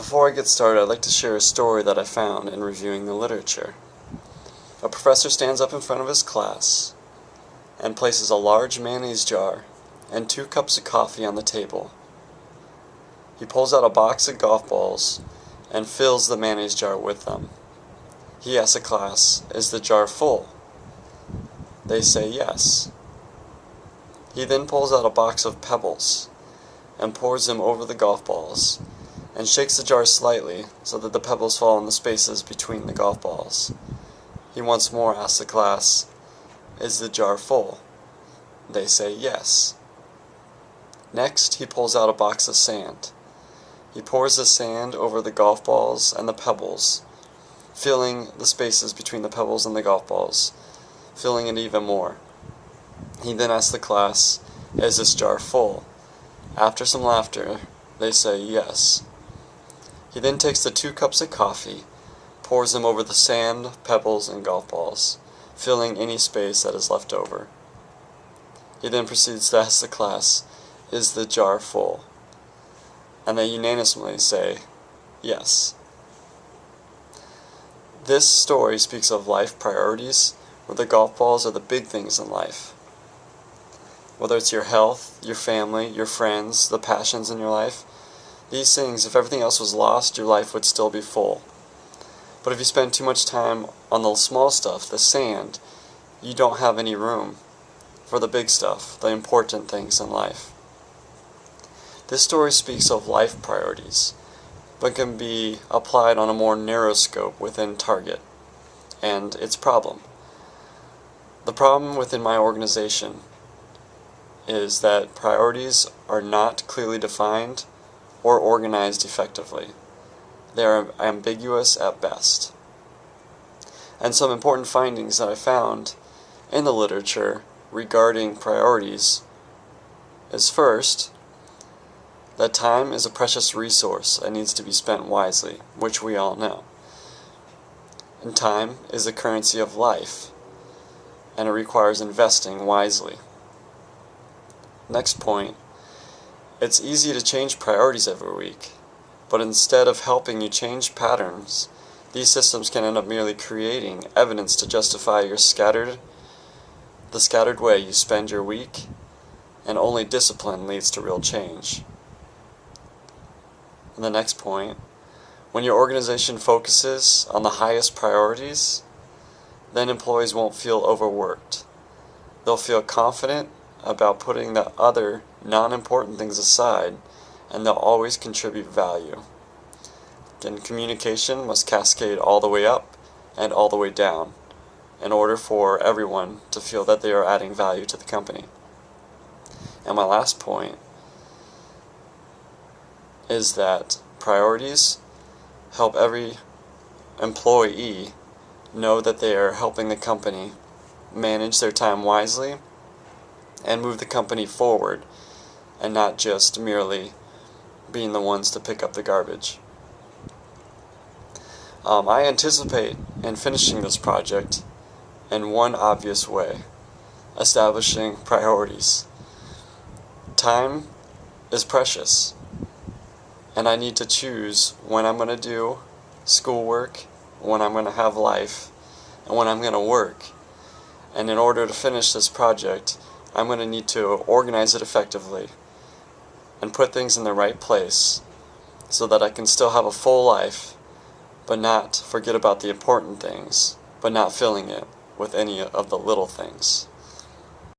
Before I get started, I'd like to share a story that I found in reviewing the literature. A professor stands up in front of his class and places a large mayonnaise jar and 2 cups of coffee on the table. He pulls out a box of golf balls and fills the mayonnaise jar with them. He asks the class, "Is the jar full?" They say yes. He then pulls out a box of pebbles and pours them over the golf balls and shakes the jar slightly so that the pebbles fall in the spaces between the golf balls. He once more asks the class, "Is the jar full?" They say yes. Next, he pulls out a box of sand. He pours the sand over the golf balls and the pebbles, filling the spaces between the pebbles and the golf balls, filling it even more. He then asks the class, "Is this jar full?" After some laughter, they say yes. He then takes the 2 cups of coffee, pours them over the sand, pebbles, and golf balls, filling any space that is left over. He then proceeds to ask the class, "Is the jar full?" And they unanimously say yes. This story speaks of life priorities, where the golf balls are the big things in life. Whether it's your health, your family, your friends, the passions in your life, these things, if everything else was lost, your life would still be full. But if you spend too much time on the small stuff, the sand, you don't have any room for the big stuff, the important things in life. This story speaks of life priorities, but can be applied on a more narrow scope within Target and its problem. The problem within my organization is that priorities are not clearly defined or organized effectively. They are ambiguous at best. And some important findings that I found in the literature regarding priorities is, first, that time is a precious resource and needs to be spent wisely, which we all know. And time is the currency of life, and it requires investing wisely. Next point, it's easy to change priorities every week, but instead of helping you change patterns, these systems can end up merely creating evidence to justify the scattered way you spend your week, and only discipline leads to real change. And the next point, when your organization focuses on the highest priorities, then employees won't feel overworked. They'll feel confident about putting the other non-important things aside, and they'll always contribute value. Again, communication must cascade all the way up and all the way down in order for everyone to feel that they are adding value to the company. And my last point is that priorities help every employee know that they are helping the company manage their time wisely and move the company forward, and not just merely being the ones to pick up the garbage. I anticipate in finishing this project in one obvious way: establishing priorities. Time is precious, and I need to choose when I'm going to do schoolwork, when I'm going to have life, and when I'm going to work. And in order to finish this project, I'm going to need to organize it effectively and put things in the right place so that I can still have a full life, but not forget about the important things, but not filling it with any of the little things.